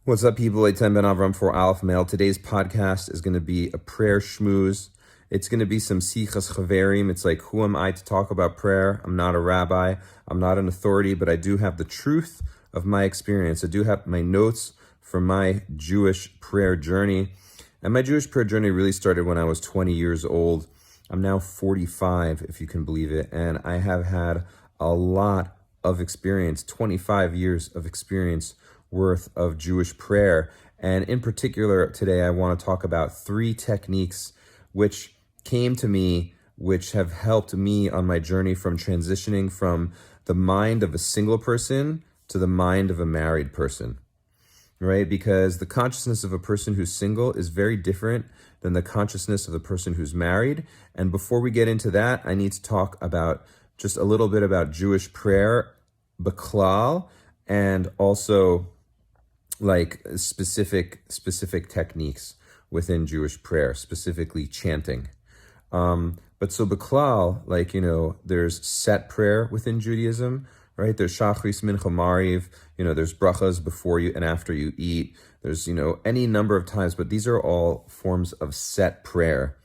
What's up, people? Eitan Ben Avram for Aleph Mail. Today's podcast is going to be a prayer schmooze. It's going to be some sichas chaverim. It's like, who am I to talk about prayer? I'm not a rabbi. I'm not an authority, but I do have the truth of my experience. I do have my notes from my Jewish prayer journey. And my Jewish prayer journey really started when I was 20 years old. I'm now 45, if you can believe it. And I have had a lot of experience, 25 years of experience worth of Jewish prayer. And in particular, today I want to talk about 3 techniques which came to me, which have helped me on my journey from transitioning from the mind of a single person to the mind of a married person, right? Because the consciousness of a person who's single is very different than the consciousness of the person who's married. And before we get into that, I need to talk about just a little bit about Jewish prayer, baklal, and also like specific techniques within Jewish prayer, specifically chanting. But so baklal, like, there's set prayer within Judaism, right? There's shachris, mincha, mariv, there's brachas before you and after you eat. There's, any number of times, but these are all forms of set prayer,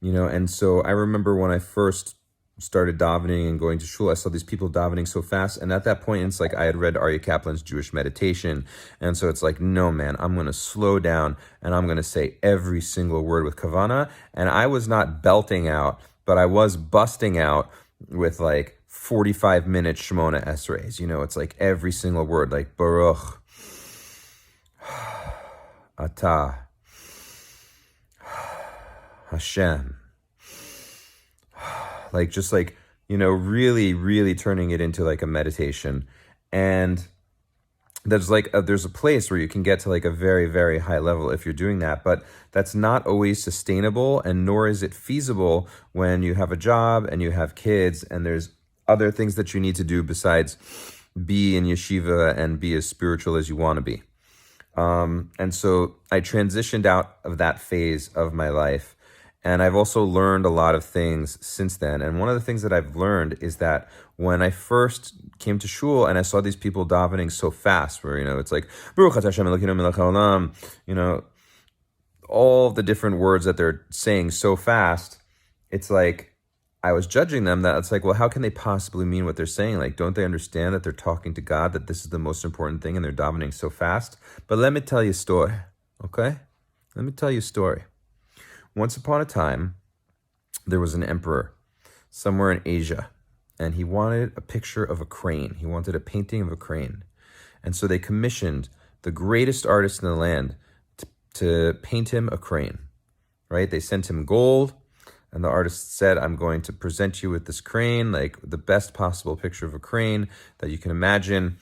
and so I remember when I first started davening and going to shul, I saw these people davening so fast. And at that point, it's like I had read Aryeh Kaplan's Jewish Meditation. And so it's like, no, man, I'm going to slow down and I'm going to say every single word with kavana. And I was not belting out, but I was busting out with like 45-minute Shemona Esreis. It's like every single word, like Baruch, Atah, Hashem. Like, just like, really, really turning it into like a meditation. And there's there's a place where you can get to like a very, very high level if you're doing that, but that's not always sustainable, and nor is it feasible when you have a job and you have kids and there's other things that you need to do besides be in yeshiva and be as spiritual as you want to be. And so I transitioned out of that phase of my life. And I've also learned a lot of things since then. And one of the things that I've learned is that when I first came to shul and I saw these people davening so fast, where, it's like, Baruch atah Hashem Elokeinu melech haolam, all the different words that they're saying so fast, it's like, I was judging them. That it's like, well, how can they possibly mean what they're saying? Like, don't they understand that they're talking to God, that this is the most important thing, and they're davening so fast? But let me tell you a story, okay? Let me tell you a story. Once upon a time, there was an emperor somewhere in Asia, and he wanted a picture of a crane. He wanted a painting of a crane. And so they commissioned the greatest artist in the land to paint him a crane, right? They sent him gold, and the artist said, I'm going to present you with this crane, like the best possible picture of a crane that you can imagine.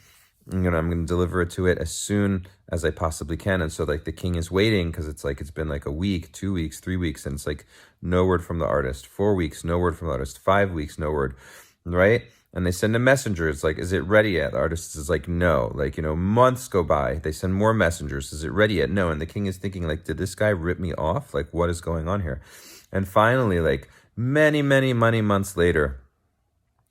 I'm going to deliver it to it as soon as I possibly can. And so like the king is waiting, because it's like, it's been like a week, 2 weeks, 3 weeks, and it's like no word from the artist. 4 weeks, no word from the artist. 5 weeks, no word, right? And they send a messenger. It's like, is it ready yet? The artist is like, no. Like, months go by. They send more messengers. Is it ready yet? No. And the king is thinking, like, did this guy rip me off? Like, what is going on here? And finally, like many months later,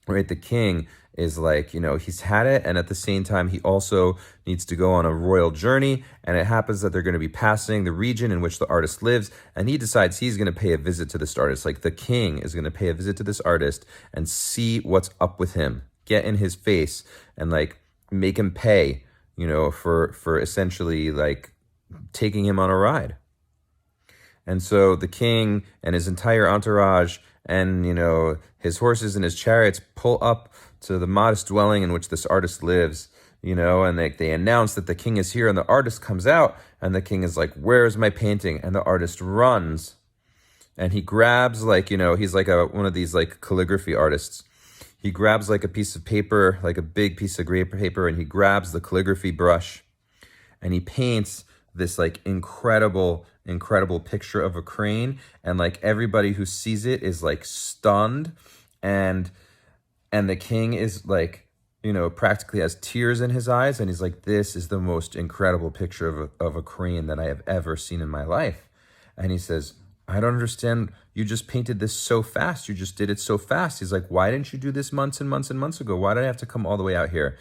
right, the king is like, he's had it, and at the same time, he also needs to go on a royal journey, and it happens that they're going to be passing the region in which the artist lives, and he decides he's going to pay a visit to this artist. Like, the king is going to pay a visit to this artist and see what's up with him, get in his face, and like make him pay, for essentially like taking him on a ride. And so the king and his entire entourage and, his horses and his chariots pull up to the modest dwelling in which this artist lives, and they announce that the king is here, and the artist comes out, and the king is like, where's my painting? And the artist runs, and he grabs he's like one of these like calligraphy artists. He grabs like a piece of paper, like a big piece of gray paper, and he grabs the calligraphy brush, and he paints this like incredible picture of a crane, and like everybody who sees it is like stunned, and the king is like, practically has tears in his eyes, and he's like, this is the most incredible picture of a crane that I have ever seen in my life. And he says, I don't understand, you just painted this so fast, you just did it so fast. He's like, why didn't you do this months and months and months ago? Why did I have to come all the way out here?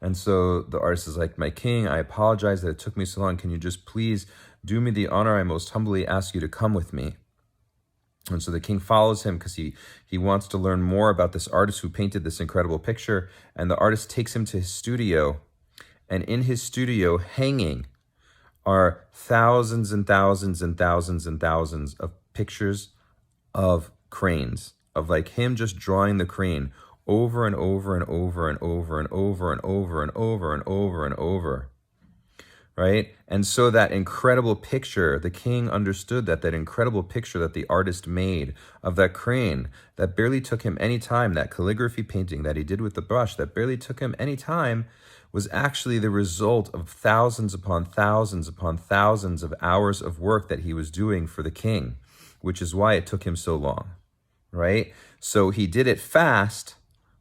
And so the artist is like, my king, I apologize that it took me so long. Can you just please do me the honor? I most humbly ask you to come with me. And so the king follows him because he wants to learn more about this artist who painted this incredible picture. And the artist takes him to his studio. And in his studio, hanging, are thousands and thousands and thousands and thousands of pictures of cranes, of like him just drawing the crane over and over and over and over and over and over and over and over and over. Right? And so that incredible picture, the king understood that incredible picture that the artist made of that crane that barely took him any time, that calligraphy painting that he did with the brush that barely took him any time, was actually the result of thousands upon thousands upon thousands of hours of work that he was doing for the king, which is why it took him so long, right? So he did it fast,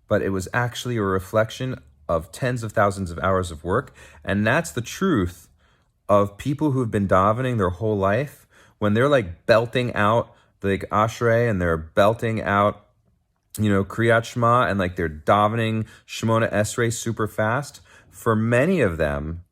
but it was actually a reflection of tens of thousands of hours of work. And that's the truth of people who've been davening their whole life. When they're like belting out like Ashrei and they're belting out, Kriyat Shema, and like they're davening Shemona Esrei super fast, for many of them,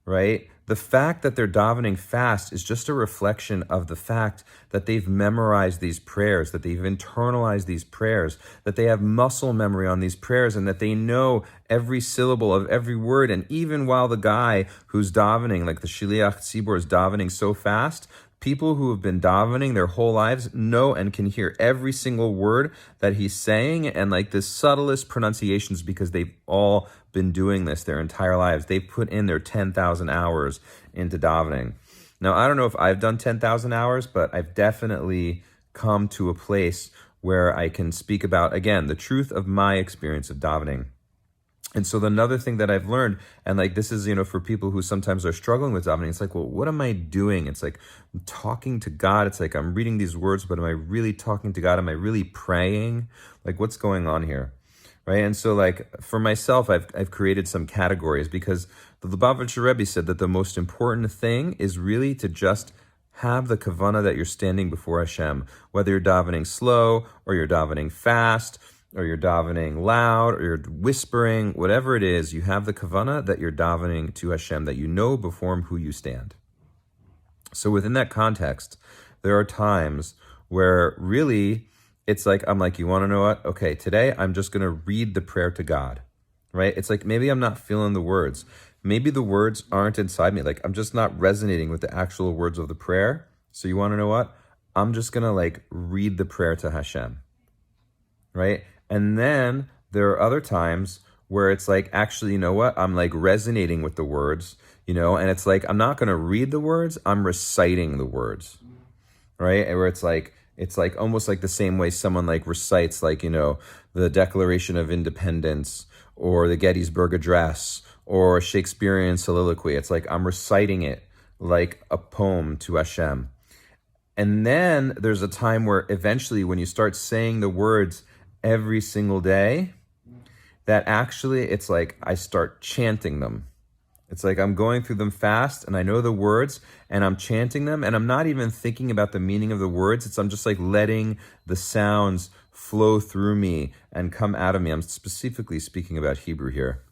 right, the fact that they're davening fast is just a reflection of the fact that they've memorized these prayers, that they've internalized these prayers, that they have muscle memory on these prayers, and that they know every syllable of every word. And even while the guy who's davening, like the Shiliach Tzibor, is davening so fast, people who have been davening their whole lives know and can hear every single word that he's saying, and like the subtlest pronunciations, because they've all been doing this their entire lives. They've put in their 10,000 hours into davening. Now, I don't know if I've done 10,000 hours, but I've definitely come to a place where I can speak about, again, the truth of my experience of davening. And so another thing that I've learned, and like this is, for people who sometimes are struggling with davening, it's like, well, what am I doing? It's like I'm talking to God. It's like I'm reading these words, but am I really talking to God? Am I really praying? Like, what's going on here? Right? And so like for myself, I've created some categories, because the Lubavitcher Rebbe said that the most important thing is really to just have the kavanah that you're standing before Hashem, whether you're davening slow or you're davening fast, or you're davening loud, or you're whispering, whatever it is, you have the kavanah that you're davening to Hashem, that you know before who you stand. So within that context, there are times where really it's like, I'm like, you want to know what? Okay, today I'm just going to read the prayer to God, right? It's like maybe I'm not feeling the words. Maybe the words aren't inside me. Like I'm just not resonating with the actual words of the prayer. So you want to know what? I'm just going to like read the prayer to Hashem, right? And then there are other times where it's like, actually, you know what? I'm like resonating with the words, and it's like, I'm not going to read the words, I'm reciting the words, right? And where it's like almost like the same way someone like recites like, the Declaration of Independence or the Gettysburg Address or a Shakespearean soliloquy. It's like I'm reciting it like a poem to Hashem. And then there's a time where eventually when you start saying the words every single day, that actually it's like I start chanting them. It's like I'm going through them fast and I know the words and I'm chanting them, and I'm not even thinking about the meaning of the words. I'm just like letting the sounds flow through me and come out of me. I'm specifically speaking about Hebrew here,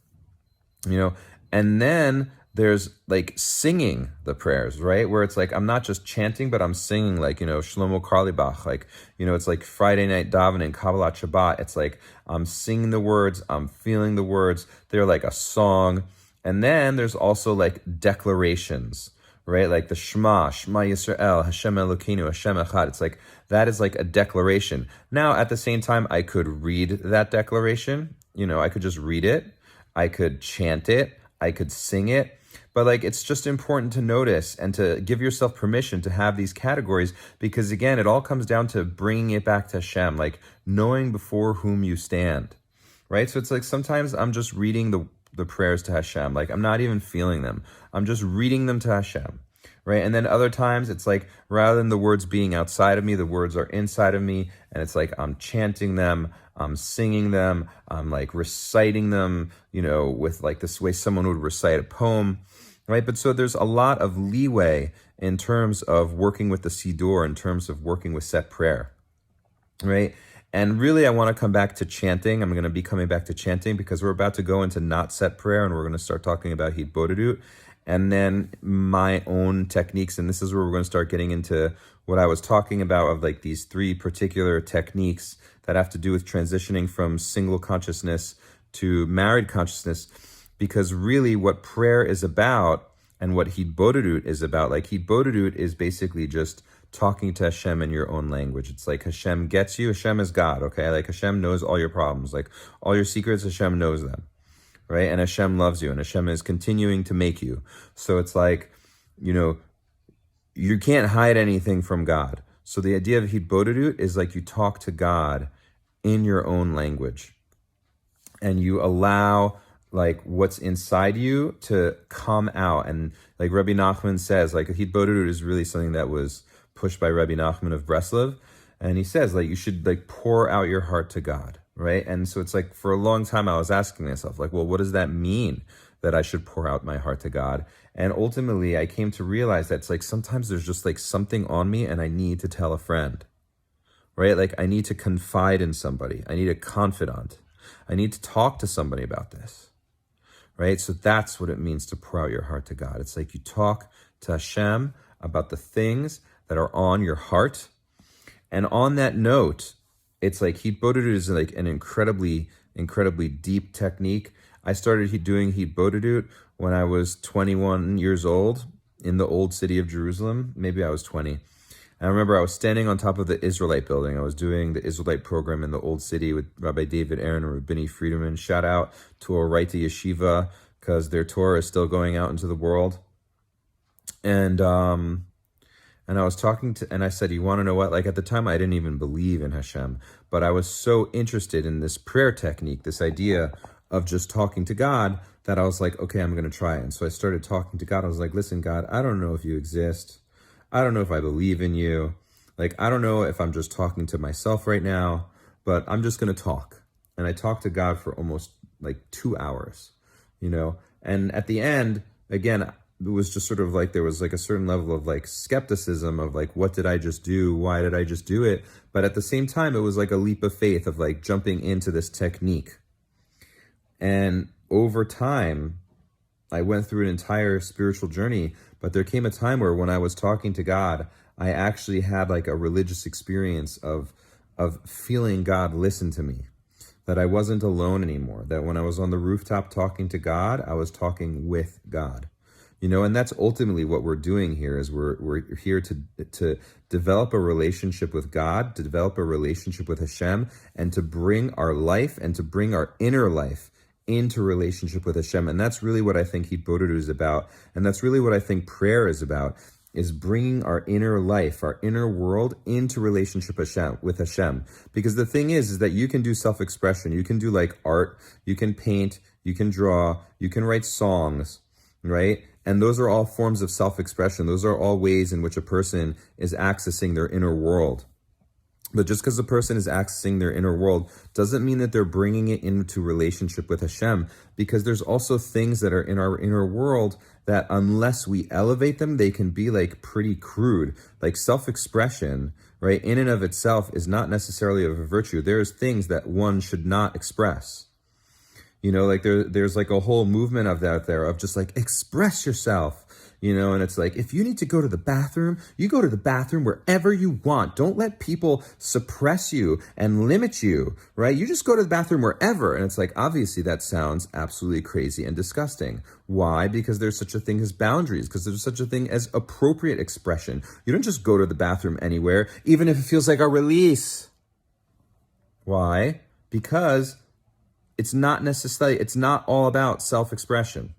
and then there's like singing the prayers, right? Where it's like, I'm not just chanting, but I'm singing like, Shlomo Karlibach, like, it's like Friday night davening, Kabbalat Shabbat. It's like, I'm singing the words, I'm feeling the words. They're like a song. And then there's also like declarations, right? Like the Shema Yisrael, Hashem Elokeinu, Hashem Echad. It's like, that is like a declaration. Now, at the same time, I could read that declaration. I could just read it. I could chant it. I could sing it. But like, it's just important to notice and to give yourself permission to have these categories, because again, it all comes down to bringing it back to Hashem, like knowing before whom you stand, right? So it's like, sometimes I'm just reading the prayers to Hashem. Like I'm not even feeling them. I'm just reading them to Hashem, right? And then other times it's like, rather than the words being outside of me, the words are inside of me. And it's like, I'm chanting them, I'm singing them, I'm like reciting them, with like this way someone would recite a poem, right? But so there's a lot of leeway in terms of working with the Siddur, in terms of working with set prayer, right? And really, I want to come back to chanting. I'm going to be coming back to chanting because we're about to go into not set prayer and we're going to start talking about Hitbodedut and then my own techniques. And this is where we're going to start getting into what I was talking about of like these three particular techniques that have to do with transitioning from single consciousness to married consciousness. Because really what prayer is about and what Hitbodedut is about, like Hitbodedut is basically just talking to Hashem in your own language. It's like Hashem gets you. Hashem is God, okay? Like Hashem knows all your problems. Like all your secrets, Hashem knows them, right? And Hashem loves you and Hashem is continuing to make you. So it's like, you can't hide anything from God. So the idea of Hitbodedut is like you talk to God in your own language and you allow like what's inside you to come out. And like Rabbi Nachman says, like Hitbodedut is really something that was pushed by Rabbi Nachman of Breslov. And he says like you should like pour out your heart to God, right? And so it's like for a long time I was asking myself like, well, what does that mean that I should pour out my heart to God? And ultimately I came to realize that it's like sometimes there's just like something on me and I need to tell a friend, right? Like I need to confide in somebody. I need a confidant. I need to talk to somebody about this, right? So that's what it means to pour out your heart to God. It's like you talk to Hashem about the things that are on your heart. And on that note, it's like Hitbodedut is like an incredibly, incredibly deep technique. I started doing Hitbodedut when I was 21 years old in the old city of Jerusalem. Maybe I was 20. And I remember I was standing on top of the Israelite building. I was doing the Israelite program in the old city with Rabbi David Aaron and Rabbini Friedman. Shout out to Oraita Yeshiva because their Torah is still going out into the world. And I was talking to, and I said, you want to know what? Like at the time, I didn't even believe in Hashem, but I was so interested in this prayer technique, this idea of just talking to God, that I was like, okay, I'm going to try it. And so I started talking to God. I was like, listen, God, I don't know if you exist. I don't know if I believe in you. Like, I don't know if I'm just talking to myself right now, but I'm just going to talk. And I talked to God for almost like 2 hours, and at the end, again, it was just sort of like there was like a certain level of like skepticism of like, what did I just do? Why did I just do it? But at the same time, it was like a leap of faith of like jumping into this technique. And over time, I went through an entire spiritual journey, but there came a time where when I was talking to God, I actually had like a religious experience of feeling God listen to me, that I wasn't alone anymore, that when I was on the rooftop talking to God, I was talking with God. And that's ultimately what we're doing here is we're here to develop a relationship with God, to develop a relationship with Hashem, and to bring our life and to bring our inner life into relationship with Hashem. And that's really what I think Hitbodedut is about. And that's really what I think prayer is about, is bringing our inner life, our inner world into relationship with Hashem. Because the thing is that you can do self-expression. You can do like art, you can paint, you can draw, you can write songs, right? And those are all forms of self-expression. Those are all ways in which a person is accessing their inner world. But just because a person is accessing their inner world doesn't mean that they're bringing it into relationship with Hashem, because there's also things that are in our inner world that unless we elevate them, they can be like pretty crude. Like self-expression, right, in and of itself is not necessarily of a virtue. There's things that one should not express. Like there's like a whole movement of that out there of just like express yourself, and it's like, if you need to go to the bathroom, you go to the bathroom wherever you want. Don't let people suppress you and limit you, right? You just go to the bathroom wherever. And it's like, obviously that sounds absolutely crazy and disgusting. Why? Because there's such a thing as boundaries, because there's such a thing as appropriate expression. You don't just go to the bathroom anywhere, even if it feels like a release. Why? Because it's not all about self-expression.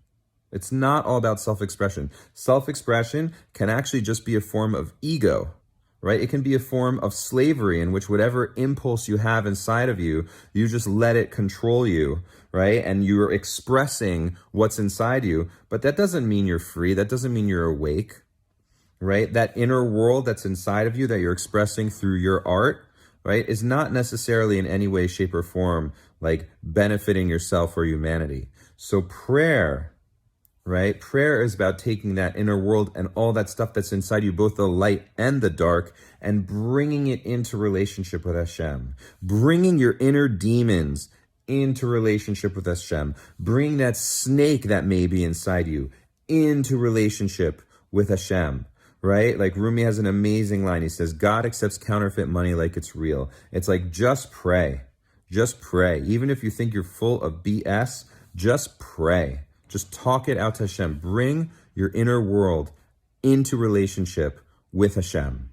It's not all about self-expression. Self-expression can actually just be a form of ego, right? It can be a form of slavery in which whatever impulse you have inside of you, you just let it control you, right? And you're expressing what's inside you, but that doesn't mean you're free. That doesn't mean you're awake, right? That inner world that's inside of you that you're expressing through your art, right, is not necessarily in any way, shape, or form like benefiting yourself or humanity. So prayer, right? Prayer is about taking that inner world and all that stuff that's inside you, both the light and the dark, and bringing it into relationship with Hashem. Bringing your inner demons into relationship with Hashem. Bring that snake that may be inside you into relationship with Hashem, right? Like Rumi has an amazing line. He says, God accepts counterfeit money like it's real. It's like, just pray. Just pray. Even if you think you're full of BS, just pray. Just talk it out to Hashem. Bring your inner world into relationship with Hashem.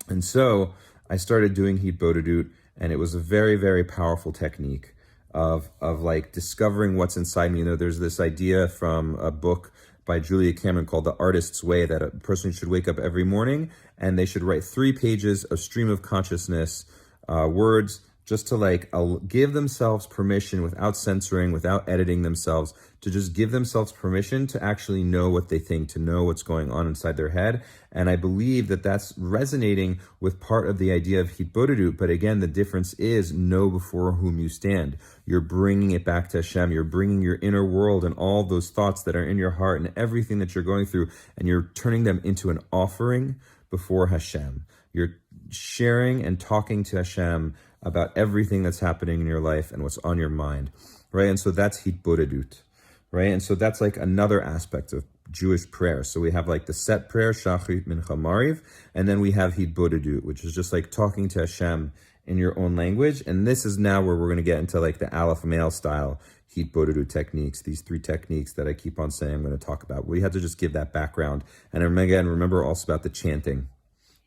And so I started doing Hitbodedut, and it was a very, very powerful technique of like discovering what's inside me. You know, there's this idea from a book by Julia Cameron called The Artist's Way, that a person should wake up every morning and they should write 3 pages of stream of consciousness words, just to like give themselves permission without censoring, without editing themselves, to just give themselves permission to actually know what they think, to know what's going on inside their head. And I believe that that's resonating with part of the idea of Hitbodedut. But again, the difference is know before whom you stand. You're bringing it back to Hashem. You're bringing your inner world and all those thoughts that are in your heart and everything that you're going through, and you're turning them into an offering before Hashem. You're sharing and talking to Hashem about everything that's happening in your life and what's on your mind, right? And so that's Hitbodedut, right? And so that's like another aspect of Jewish prayer. So we have like the set prayer, Shachrit, Mincha, Mariv, and then we have Hitbodedut, which is just like talking to Hashem in your own language. And this is now where we're going to get into like the Aleph male style Hitbodedut techniques, these 3 techniques that I keep on saying I'm going to talk about. We had to just give that background. And again, remember also about the chanting,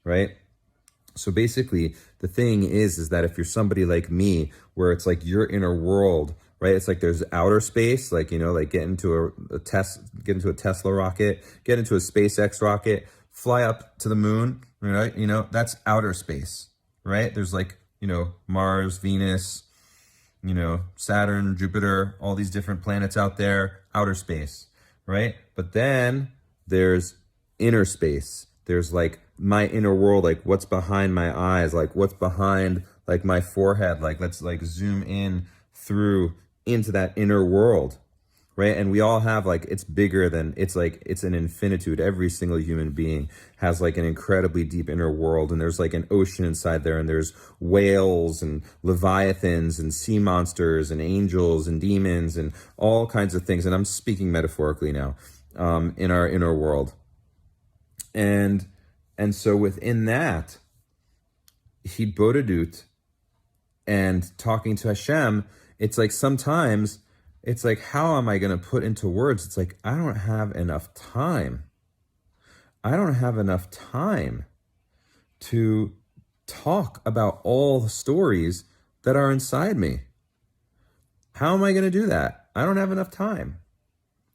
right? So basically, the thing is that if you're somebody like me, where it's like your inner world, right? It's like there's outer space, like, you know, like get into a Tesla rocket, get into a SpaceX rocket, fly up to the moon, right? You know, that's outer space, right? There's like, you know, Mars, Venus, you know, Saturn, Jupiter, all these different planets out there, outer space, right? But then there's inner space. There's like my inner world, like what's behind my eyes, like what's behind like my forehead, like let's like zoom in through into that inner world, right? And we all have like, it's bigger than, it's like, it's an infinitude. Every single human being has like an incredibly deep inner world, and there's like an ocean inside there, and there's whales and leviathans and sea monsters and angels and demons and all kinds of things. And I'm speaking metaphorically now, in our inner world. And so within that, Hitbodedut and talking to Hashem, it's like sometimes it's like, how am I going to put into words? It's like, I don't have enough time. I don't have enough time to talk about all the stories that are inside me. How am I going to do that? I don't have enough time.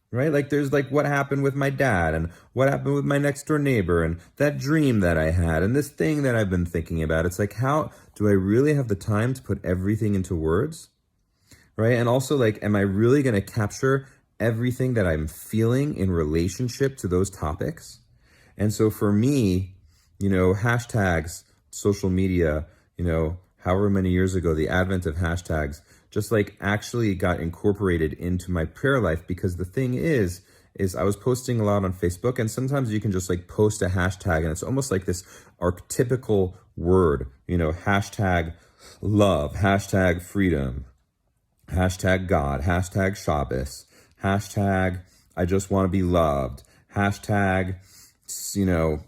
Right? Like there's like what happened with my dad, and what happened with my next door neighbor, and that dream that I had, and this thing that I've been thinking about. It's like, how do I really have the time to put everything into words? Right? And also like, am I really going to capture everything that I'm feeling in relationship to those topics? And so for me, you know, hashtags, social media, you know, however many years ago, the advent of hashtags just like actually got incorporated into my prayer life, because the thing is I was posting a lot on Facebook, and sometimes you can just like post a hashtag and it's almost like this archetypical word, you know, hashtag love, hashtag freedom, hashtag God, hashtag Shabbos, hashtag I just want to be loved, hashtag, you know,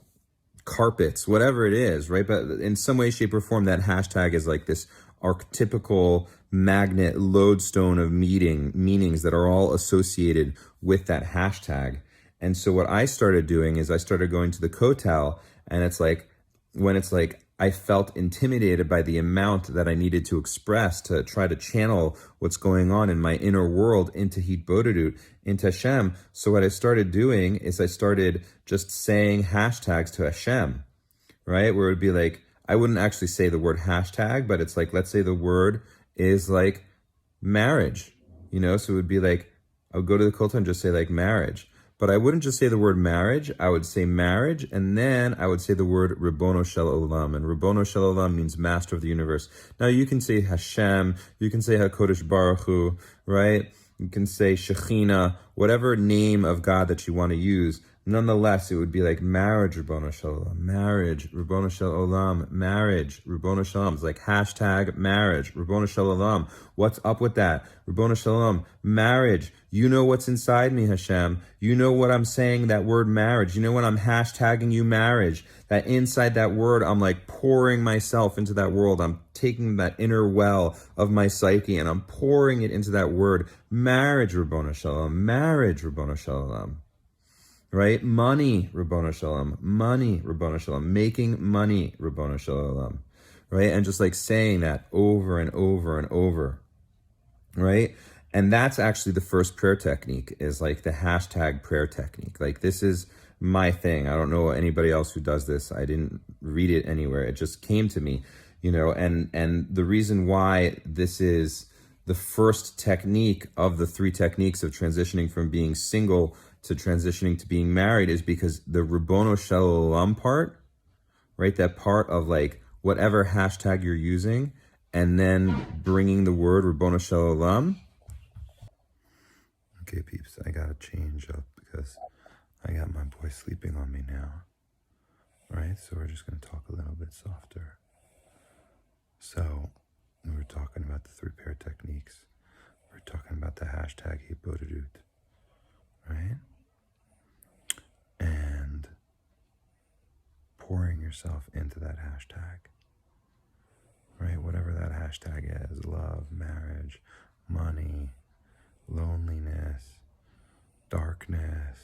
carpets, whatever it is, right? But in some way, shape, or form, that hashtag is like this archetypical magnet lodestone of meanings that are all associated with that hashtag. And so what I started doing is I started going to the Kotel, and it's like, when it's like I felt intimidated by the amount that I needed to express to try to channel what's going on in my inner world into Hitbodedut, into Hashem. So what I started doing is I started just saying hashtags to Hashem, right? Where it would be like, I wouldn't actually say the word hashtag, but it's like, let's say the word is like marriage, you know? So it would be like, I would go to the Kotel and just say like marriage. But I wouldn't just say the word marriage. I would say marriage, and then I would say the word Ribono Shel Olam. And Ribono Shel Olam means master of the universe. Now you can say Hashem, you can say HaKodesh Baruch Hu, right? You can say Shekhinah, whatever name of God that you want to use. Nonetheless, it would be like marriage, Ribbono Shel Olam, marriage, Ribbono Shel Olam, marriage, Ribbono Shel Olam. It's like hashtag marriage, Ribbono Shel Olam. What's up with that? Ribbono Shel Olam, marriage. You know what's inside me, Hashem. You know what I'm saying, that word marriage. You know when I'm hashtagging you marriage, that inside that word, I'm like pouring myself into that world. I'm taking that inner well of my psyche and I'm pouring it into that word. Marriage, Ribbono Shel Olam, marriage, Ribbono Shel Olam. Right? Money, Ribbono Shel Olam. Money, Ribbono Shel Olam. Making money, Ribbono Shel Olam. Right? And just like saying that over and over and over. Right? And that's actually the first prayer technique, is like the hashtag prayer technique. Like, this is my thing. I don't know anybody else who does this. I didn't read it anywhere. It just came to me, and the reason why this is the first technique of the 3 techniques of transitioning from being single to transitioning to being married is because the Ribbono Shel Olam part, right? That part of like whatever hashtag you're using, and then bringing the word Ribbono Shel Olam. Okay, peeps, I gotta change up because I got my boy sleeping on me now, right? So we're just gonna talk a little bit softer. So we were talking about the 3 prayer techniques. We're talking about the hashtag Hibodedut, right? And pouring yourself into that hashtag, right? Whatever that hashtag is, love, marriage, money, loneliness, darkness,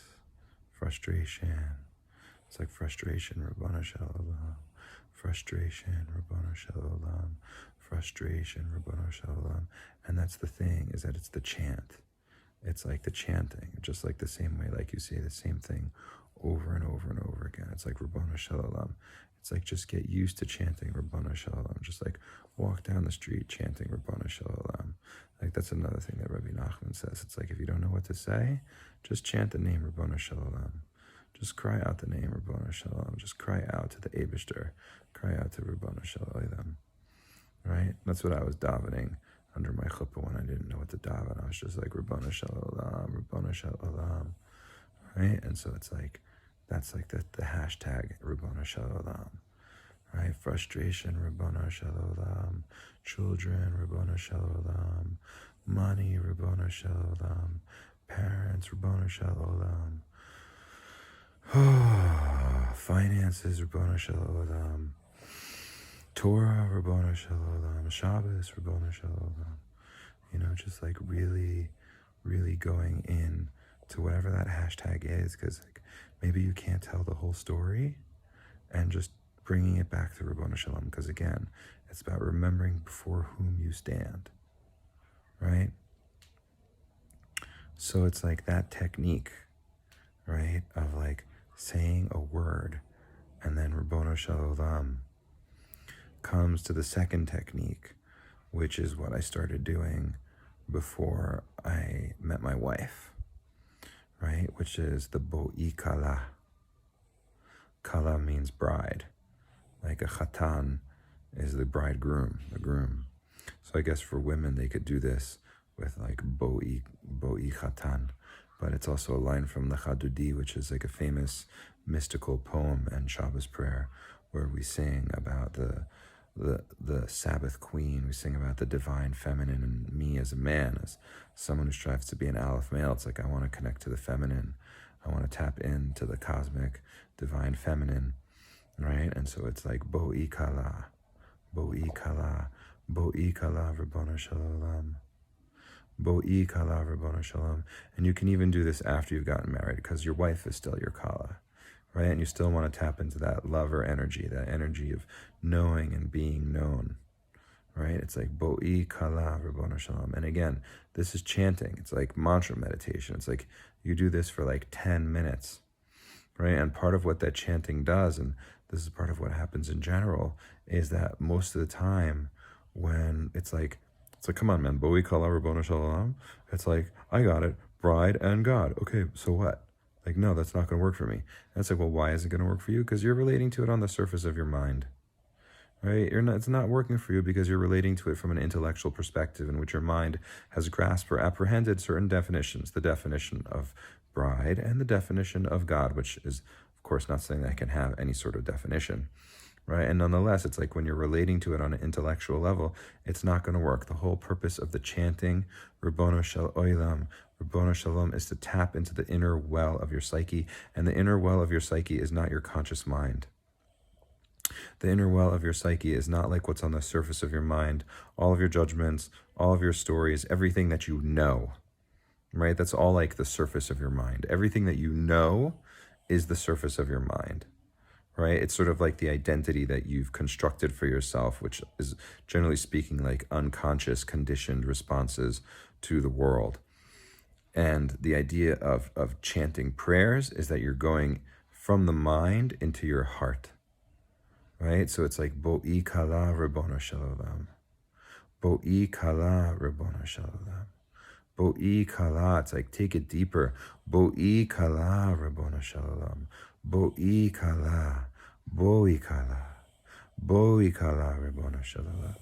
frustration. It's like frustration, Ribbono Shel Olam. Frustration, Ribbono Shel Olam. Frustration, Ribbono Shel Olam. And that's the thing, is that it's the chant. It's like the chanting, just like the same way, like you say the same thing over and over and over again. It's like Ribbono Shel Olam. It's like, just get used to chanting Ribbono Shel Olam. Just like walk down the street chanting Ribbono Shel Olam. Like, that's another thing that Rabbi Nachman says. It's like, if you don't know what to say, just chant the name Ribbono Shel Olam. Just cry out the name Ribbono Shel Olam. Just cry out to the Eibishter. Cry out to Ribbono Shel Olam. Right? That's what I was davening under my chuppah when I didn't know what to daven. I was just like, Ribbono Shel Olam, Ribbono Shel Olam. Right? And so it's like, that's like the hashtag Ribbono Shel Olam. Right? Frustration, Ribbono Shel Olam. Children, Ribbono Shel Olam. Money, Ribbono Shel Olam. Parents, Ribbono Shel Olam. Finances, Ribbono Shel Olam. Torah, Ribbono Shel Olam. Shabbos, Ribbono Shel Olam. Just like really, really going in to whatever that hashtag is, because like, maybe you can't tell the whole story, and just bringing it back to Ribbono Shel Olam, because again, it's about remembering before whom you stand, right? So it's like that technique, right, of like saying a word, and then Ribbono Shel Olam comes to the second technique, which is what I started doing before I met my wife, right? Which is the Bo'i Kala. Kala means bride. Like a chatan is the bridegroom, the groom. So I guess for women, they could do this with like Bo'i chatan. But it's also a line from the Chadudi, which is like a famous mystical poem and Shabbos prayer, where we sing about the Sabbath queen. We sing about the divine feminine, and me as a man, as someone who strives to be an Aleph male. It's like, I want to connect to the feminine. I want to tap into the cosmic divine feminine, right? And so it's like Bo'i Kala, Bo'i Kala, Bo'i Kala, Ribbono Shel Olam. Bo'i Kala, Ribbono Shel Olam. And you can even do this after you've gotten married, because your wife is still your Kala, right? And you still want to tap into that lover energy, that energy of knowing and being known, right? It's like Bo'i Kala, Ribbono Shel Olam. And again, this is chanting. It's like mantra meditation. It's like you do this for like 10 minutes, right? And part of what that chanting does, and this is part of what happens in general, is that most of the time when it's like, come on, man, Bo'i Kala, Ribbono Shel Olam. It's like, I got it, bride and God. Okay, so what? Like, no, that's not going to work for me. And it's like, well, why is it going to work for you? Because you're relating to it on the surface of your mind. right? It's not working for you because you're relating to it from an intellectual perspective in which your mind has grasped or apprehended certain definitions, the definition of bride and the definition of God, which is, of course, not something that can have any sort of definition, right? And nonetheless, it's like when you're relating to it on an intellectual level, it's not going to work. The whole purpose of the chanting, Rabbono Shel Olam, Rabbono Shalom, is to tap into the inner well of your psyche, and the inner well of your psyche is not your conscious mind. The inner well of your psyche is not like what's on the surface of your mind, all of your judgments, all of your stories, everything that you know, right? That's all like the surface of your mind. Everything that you know is the surface of your mind, right? It's sort of like the identity that you've constructed for yourself, which is generally speaking like unconscious, conditioned responses to the world. And the idea of chanting prayers is that you're going from the mind into your heart, right? So it's like Bo'i Kala Rabbono Shel Olam. Bo'i Kala Rabbono Shel Olam. Bo'i Kala, it's like take it deeper. Bo'i Kala Rabbono Shel Olam. Bo'i Kala. Bo'i Kala. Bo'i Kala Rabbono Shel Olam.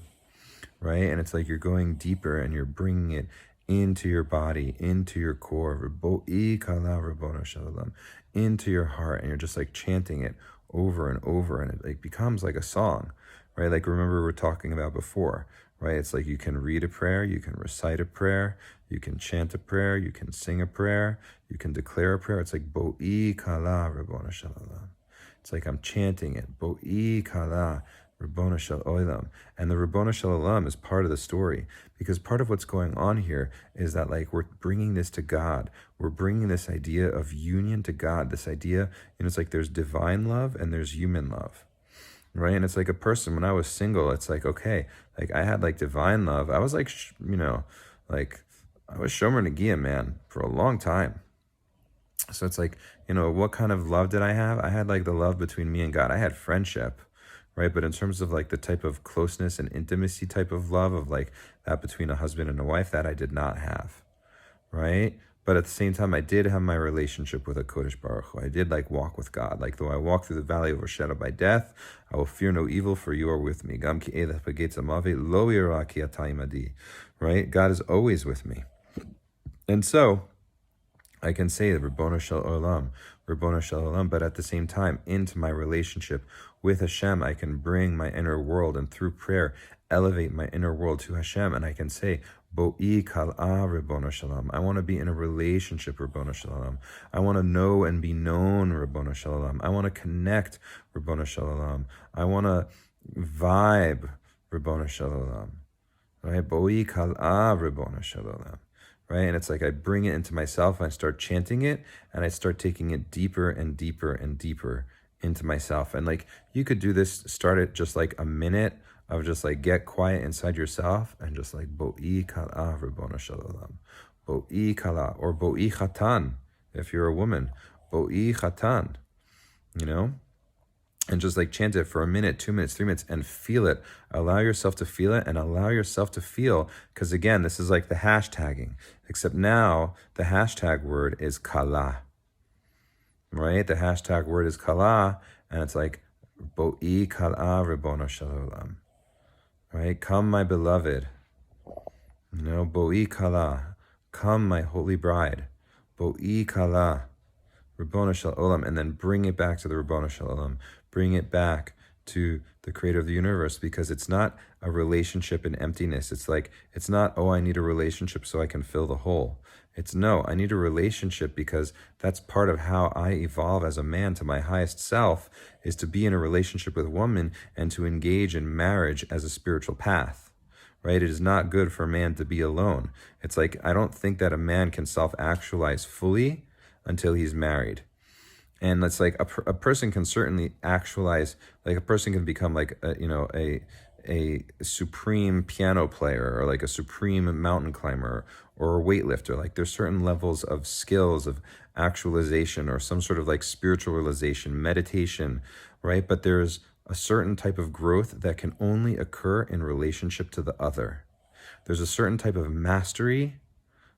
Right? And it's like you're going deeper and you're bringing it into your body, into your core, Bo'i Kala Rabbono Shel Olam, into your heart, and you're just like chanting it over and over, and it like becomes like a song, right? Like remember we were talking about before, right? It's like you can read a prayer, you can recite a prayer, you can chant a prayer, you can sing a prayer, you can declare a prayer. It's like Bo'i Kala Rabbono Shel Olam. It's like I'm chanting it, Bo'i Kala Rabbono Shel Olam. And the Rabbono Shel Olam is part of the story, because part of what's going on here is that like we're bringing this to God. We're bringing this idea of union to God, this idea, it's like there's divine love and there's human love, right? And it's like a person, when I was single, it's like, okay, like I had like divine love. I was like, like I was Shomer Nagia, man, for a long time. So it's like, what kind of love did I have? I had like the love between me and God. I had friendship, right? But in terms of like the type of closeness and intimacy type of love of like that between a husband and a wife, that I did not have, right? But at the same time, I did have my relationship with a Kodesh Baruch Hu. I did like walk with God. Like though I walk through the valley of a shadow by death, I will fear no evil, for you are with me. Gam ki elech b'getz amave, lo yira ki atah imadi. Right? God is always with me. And so I can say Rabbono Shel Olam, Rabbono Shel Olam, but at the same time, into my relationship with Hashem, I can bring my inner world, and through prayer, elevate my inner world to Hashem, and I can say, Bo'i Kala Rabbono Shel Olam. I want to be in a relationship, Rabbono Shel Olam. I want to know and be known, Rabbono Shel Olam. I want to connect, Rabbono Shel Olam. I want to vibe, Rabbono Shel Olam. Right? Bo'i Kala Rabbono Shel Olam. Right? And it's like I bring it into myself, and I start chanting it, and I start taking it deeper and deeper and deeper into myself. And like you could do this, start it just like a minute of just like get quiet inside yourself and just like Bo'i Kala Rabbono Shel Olam. Bo'i Kala, or Bo'i Chatan if you're a woman. Bo'i Chatan, and just like chant it for a minute, 2 minutes, 3 minutes, and feel it. Allow yourself to feel it, and allow yourself to feel, because again, this is like the hashtagging, except now the hashtag word is Kala, right? The hashtag word is Kala, and it's like Bo'i Kala Rabbono Shel Olam, right? Come, my beloved, Bo'i Kala, come, my holy bride, Bo'i Kala Rabbono Shel Olam, and then bring it back to the Rabbono Shel Olam. Bring it back to the creator of the universe, because it's not a relationship in emptiness. It's like, it's not, I need a relationship so I can fill the hole. It's no, I need a relationship because that's part of how I evolve as a man to my highest self, is to be in a relationship with a woman and to engage in marriage as a spiritual path. Right? It is not good for a man to be alone. It's like, I don't think that a man can self-actualize fully until he's married. And it's like a person can certainly actualize, like a person can become like a supreme piano player, or like a supreme mountain climber, or a weightlifter. Like there's certain levels of skills of actualization, or some sort of like spiritual realization, meditation, right? But there's a certain type of growth that can only occur in relationship to the other. There's a certain type of mastery,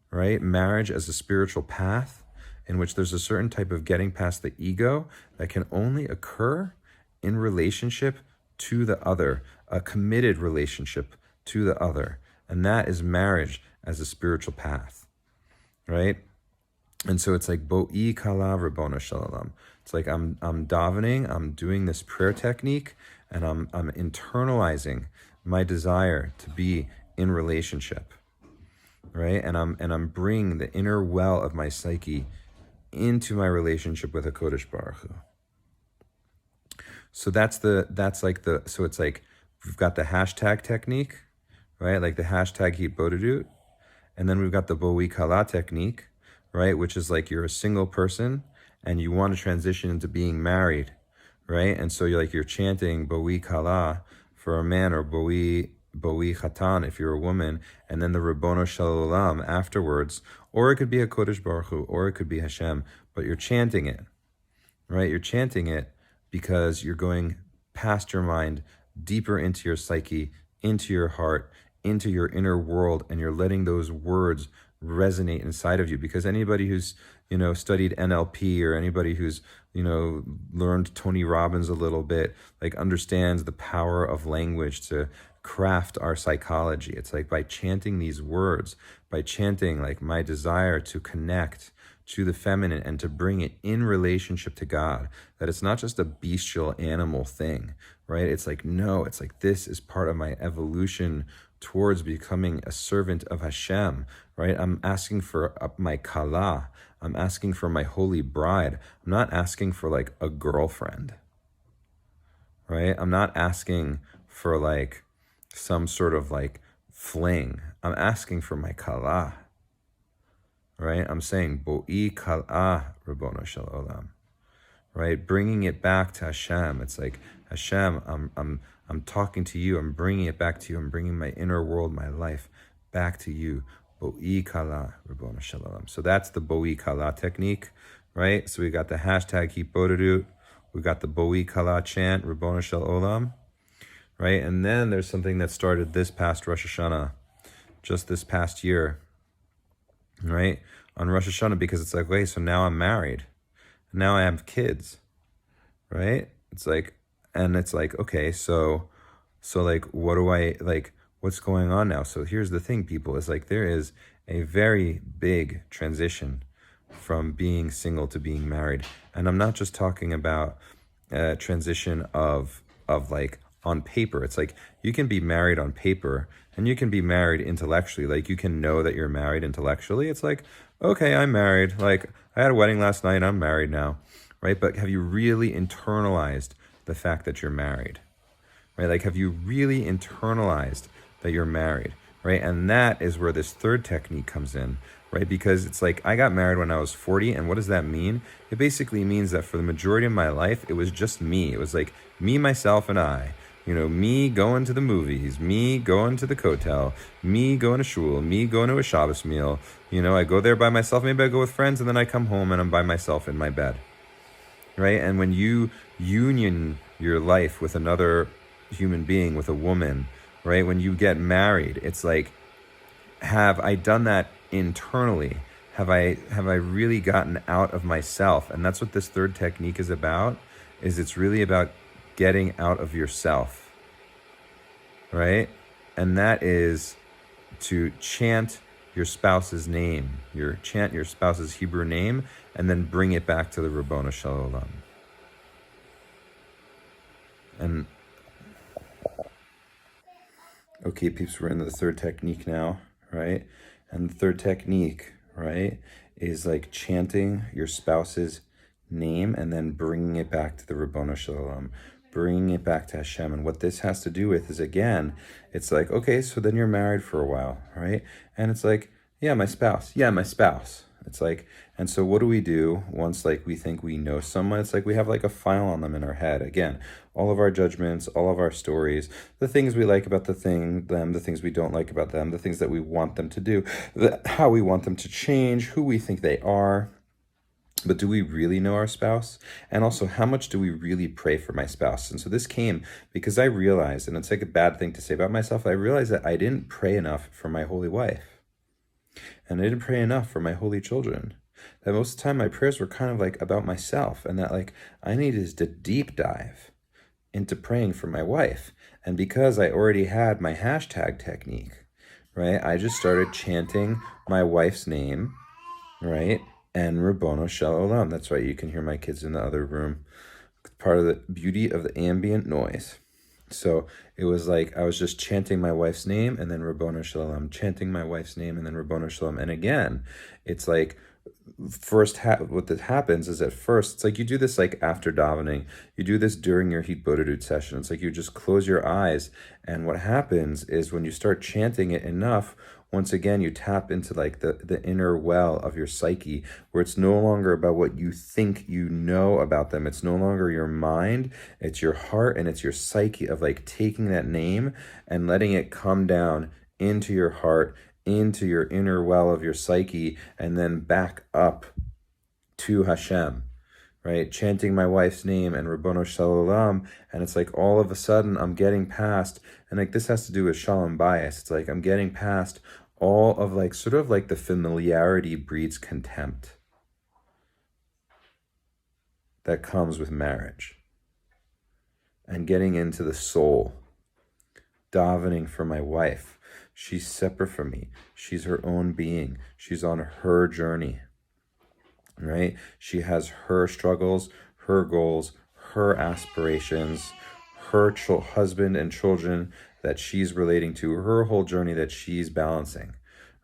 right? Marriage as a spiritual path, in which there's a certain type of getting past the ego that can only occur in relationship to the other, a committed relationship to the other. And that is marriage as a spiritual path, right? And so it's like Bo'i Kala Rabbona Shalom. It's like I'm davening, I'm doing this prayer technique, and I'm internalizing my desire to be in relationship, right? And I'm bringing the inner well of my psyche into my relationship with HaKodesh Baruch Hu. So so it's like we've got the hashtag technique, right? Like the hashtag Hitbodedut. And then we've got the Bo'i Kala technique, right? Which is like you're a single person and you want to transition into being married, right? And so you're chanting Bo'i Kala for a man, or Bo'i Chatan if you're a woman, and then the Rabbono Shel Olam afterwards, or it could be a Kodesh Baruch Hu, or it could be Hashem, but you're chanting it, right? You're chanting it because you're going past your mind, deeper into your psyche, into your heart, into your inner world, and you're letting those words resonate inside of you. Because anybody who's studied NLP, or anybody who's learned Tony Robbins a little bit, like understands the power of language to craft our psychology. It's like by chanting these words, by chanting like my desire to connect to the feminine and to bring it in relationship to God, that it's not just a bestial animal thing, right? It's like, no, it's like this is part of my evolution towards becoming a servant of Hashem, right? I'm asking for my Kala. I'm asking for my holy bride. I'm not asking for like a girlfriend, right? I'm not asking for like some sort of like fling. I'm asking for my Kala, right? I'm saying Bo'i Kala Rabbono Shel Olam, right? Bringing it back to Hashem. It's like, Hashem, I'm talking to you. I'm bringing it back to you. I'm bringing my inner world, my life back to you. Bo'i Kala Rabbono Shel Olam. So that's the Bo'i Kala technique, right? So we got the hashtag Hitbodedut. We got the Bo'i Kala chant, Rabbono Shel Olam, right? And then there's something that started this past Rosh Hashanah, just this past year, right? On Rosh Hashanah, because it's like, wait, so now I'm married. Now I have kids, right? It's like, okay, so like, what do I, like, what's going on now? So here's the thing, people, is like, there is a very big transition from being single to being married. And I'm not just talking about a transition of like on paper. It's like you can be married on paper and you can be married intellectually. Like you can know that you're married intellectually. It's like, okay, I'm married. Like I had a wedding last night, I'm married now, right? But have you really internalized the fact that you're married, right? Like, have you really internalized that you're married, right? And that is where this third technique comes in, right? Because it's like, I got married when I was 40, and what does that mean? It basically means that for the majority of my life, it was just me. It was like me, myself, and I. Me going to the movies, me going to the kotel, me going to shul, me going to a Shabbos meal. I go there by myself. Maybe I go with friends, and then I come home and I'm by myself in my bed, right? And when you union your life with another human being, with a woman, right? When you get married, it's like, have I done that internally? Have I really gotten out of myself? And that's what this third technique is about, is it's really about getting out of yourself, right? And that is to chant your spouse's name, chant your spouse's Hebrew name, and then bring it back to the Rabbono Shel Olam. And okay, peeps, we're in the third technique now, right? And the third technique, right, is like chanting your spouse's name and then bringing it back to the Rabbono Shel Olam, bringing it back to Hashem. And what this has to do with is, again, it's like, okay, so then you're married for a while, right? And it's like, yeah, my spouse. It's like, and so what do we do once like we think we know someone? It's like we have like a file on them in our head. Again, all of our judgments, all of our stories, the things we like about the things we don't like about them, the things that we want them to do, how we want them to change, who we think they are. But do we really know our spouse? And also, how much do we really pray for my spouse? And so this came because I realized, and it's like a bad thing to say about myself, I realized that I didn't pray enough for my holy wife. And I didn't pray enough for my holy children. That most of the time my prayers were kind of like about myself, and that like I needed to deep dive into praying for my wife. And because I already had my hashtag technique, right, I just started chanting my wife's name, right, and Rabbono Shel Olam. That's right, you can hear my kids in the other room. Part of the beauty of the ambient noise. So it was like I was just chanting my wife's name and then Rabbono Shel Olam, chanting my wife's name and then Rabbono Shel Olam. And again, it's like what that happens is at first, it's like you do this like after davening, you do this during your Hit Bodedut session. It's like you just close your eyes, and what happens is when you start chanting it enough, once again, you tap into like the inner well of your psyche, where it's no longer about what you think you know about them. It's no longer your mind, it's your heart and it's your psyche of like taking that name and letting it come down into your heart, into your inner well of your psyche, and then back up to Hashem, right? Chanting my wife's name and Rabbono Shel Olam, and it's like all of a sudden I'm getting past, and like this has to do with Shalom bias. It's like I'm getting past all of like sort of like the familiarity breeds contempt that comes with marriage, and getting into the soul, davening for my wife. She's separate from me. She's her own being. She's on her journey, right? She has her struggles, her goals, her aspirations, her husband and children that she's relating to, her whole journey that she's balancing,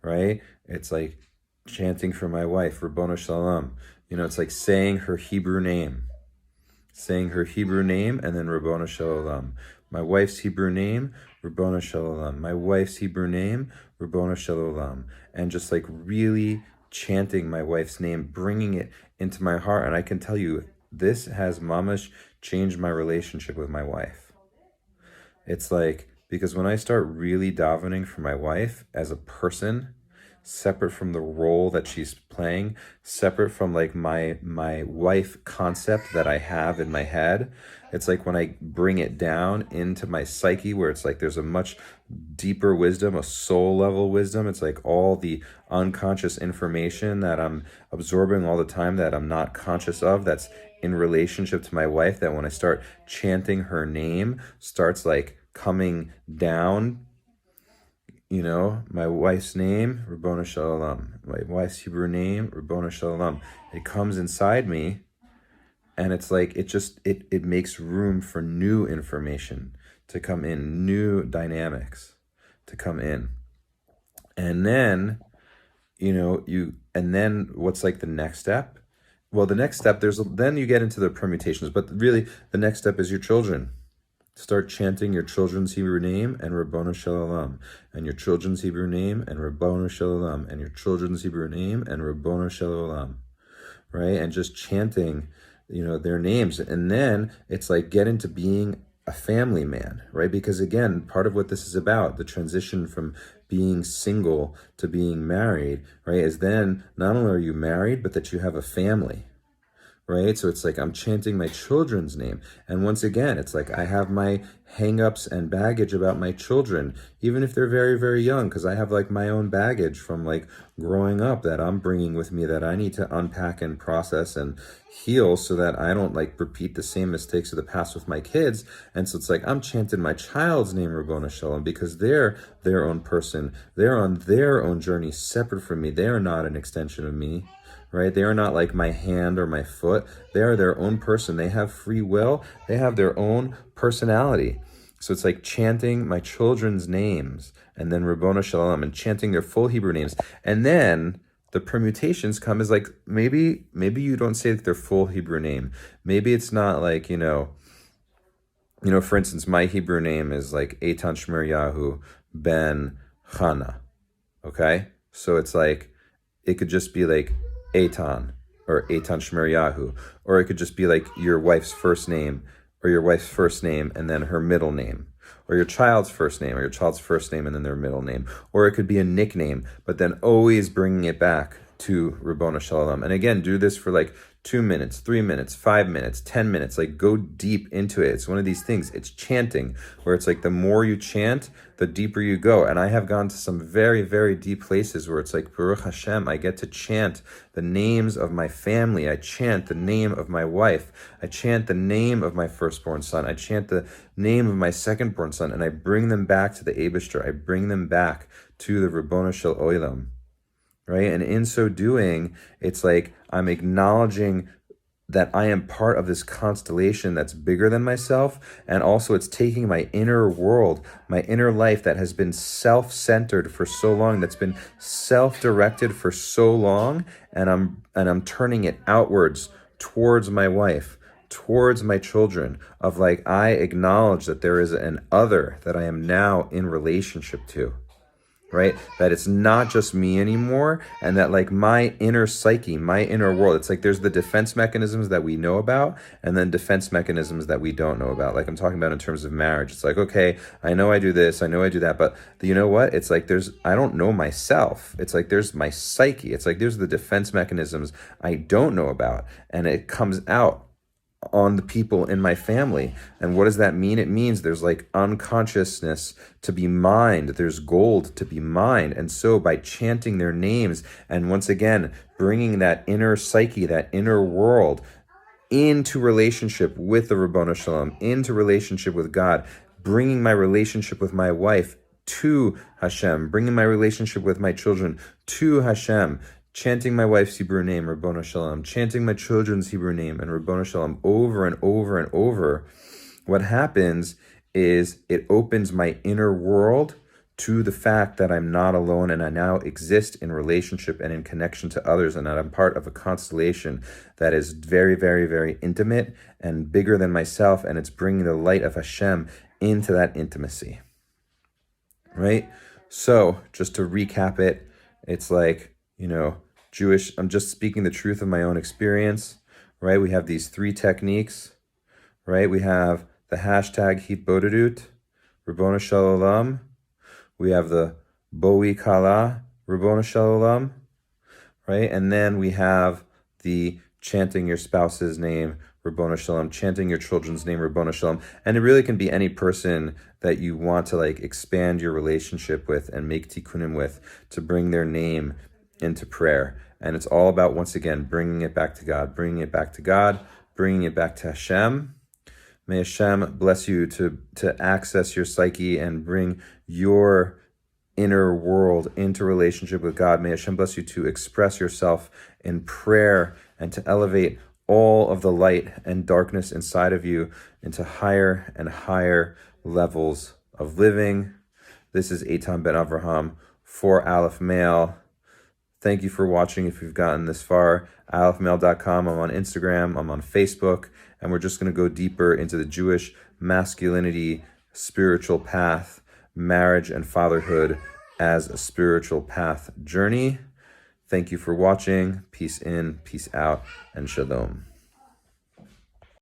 right? It's like chanting for my wife, Rabbono Shel Olam. You know, it's like saying her Hebrew name, and then Rabbono Shel Olam. My wife's Hebrew name, Rabbono Shel Olam. My wife's Hebrew name, Rabbono Shel Olam. And just like really chanting my wife's name, bringing it into my heart. And I can tell you, this has mamash changed my relationship with my wife. It's like, because when I start really davening for my wife as a person, separate from the role that she's playing, separate from like my wife concept that I have in my head, it's like when I bring it down into my psyche, where it's like there's a much deeper wisdom, a soul level wisdom. It's like all the unconscious information that I'm absorbing all the time that I'm not conscious of, that's in relationship to my wife, that when I start chanting her name, starts like coming down. You know, my wife's name, Rabbono Shel Olam. My wife's Hebrew name, Rabbono Shel Olam. It comes inside me, and it's like it makes room for new information to come in, new dynamics to come in. And then, and then what's like the next step? Well, the next step, then you get into the permutations, but really the next step is your children. Start chanting your children's Hebrew name and Rabbono Shel Olam, and your children's Hebrew name and Rabbono Shel Olam, and your children's Hebrew name and Rabbono Shel Olam, right? And just chanting, their names. And then it's like get into being a family man, right? Because again, part of what this is about, the transition from being single to being married, right, is then not only are you married, but that you have a family. Right? So it's like I'm chanting my children's name. And once again, it's like I have my hang-ups and baggage about my children, even if they're very, very young, because I have like my own baggage from like growing up that I'm bringing with me that I need to unpack and process and heal so that I don't like repeat the same mistakes of the past with my kids. And so it's like I'm chanting my child's name, Rabbono Shel Olam, because they're their own person. They're on their own journey separate from me. They are not an extension of me. Right? They are not like my hand or my foot. They are their own person. They have free will. They have their own personality. So it's like chanting my children's names and then Rabbono Shel Olam and chanting their full Hebrew names. And then the permutations come as like, maybe you don't say their full Hebrew name. Maybe it's not like, for instance, my Hebrew name is like Eitan Shmer Yahu Ben Chana. Okay? So it's like, it could just be like Eitan or Eitan Shmer Yahu, or it could just be like your wife's first name or your wife's first name and then her middle name, or your child's first name or your child's first name and then their middle name, or it could be a nickname, but then always bringing it back to Rabbono Shel Olam. And again, do this for like 2 minutes, 3 minutes, 5 minutes, 10 minutes. Like, go deep into it. It's one of these things. It's chanting, where it's like the more you chant, the deeper you go. And I have gone to some very, very deep places where it's like, Baruch Hashem, I get to chant the names of my family. I chant the name of my wife. I chant the name of my firstborn son. I chant the name of my secondborn son. And I bring them back to the Eibishter. I bring them back to the Ribbono Shel Olam. Right? And in so doing, it's like I'm acknowledging that I am part of this constellation that's bigger than myself. And also it's taking my inner world, my inner life that has been self-centered for so long, that's been self-directed for so long, and I'm turning it outwards towards my wife, towards my children, of like, I acknowledge that there is an other that I am now in relationship to. Right? That it's not just me anymore, and that like my inner psyche, my inner world, it's like there's the defense mechanisms that we know about, and then defense mechanisms that we don't know about. Like I'm talking about in terms of marriage. It's like, okay, I know I do this, I know I do that, but you know what? It's like I don't know myself. It's like there's my psyche. It's like there's the defense mechanisms I don't know about, and it comes out on the people in my family. And what does that mean? It means there's like unconsciousness to be mined. There's gold to be mined. And so by chanting their names, and once again, bringing that inner psyche, that inner world into relationship with the Ribbono Shel Olam, into relationship with God, bringing my relationship with my wife to Hashem, bringing my relationship with my children to Hashem, chanting my wife's Hebrew name, Ribbono Shel Olam, chanting my children's Hebrew name, and Ribbono Shel Olam over and over and over, what happens is it opens my inner world to the fact that I'm not alone, and I now exist in relationship and in connection to others, and that I'm part of a constellation that is very, very, very intimate and bigger than myself, and it's bringing the light of Hashem into that intimacy, right? So just to recap it, it's like, Jewish, I'm just speaking the truth of my own experience, right? We have these 3 techniques, right? We have the hashtag Hitbodedut, Ribbono Shel Olam. We have the Boi Kala, Ribbono Shel Olam, right? And then we have the chanting your spouse's name, Ribbono Shel Olam, chanting your children's name, Ribbono Shel Olam. And it really can be any person that you want to like expand your relationship with and make tikkunim with, to bring their name into prayer. And it's all about, once again, bringing it back to God, bringing it back to God, bringing it back to Hashem. May Hashem bless you to access your psyche and bring your inner world into relationship with God. May Hashem bless you to express yourself in prayer and to elevate all of the light and darkness inside of you into higher and higher levels of living. This is Eitan Ben Avraham for Aleph Mail. Thank you for watching if you've gotten this far. AlephMail.com. I'm on Instagram. I'm on Facebook. And we're just going to go deeper into the Jewish masculinity, spiritual path, marriage and fatherhood as a spiritual path journey. Thank you for watching. Peace in, peace out, and shalom.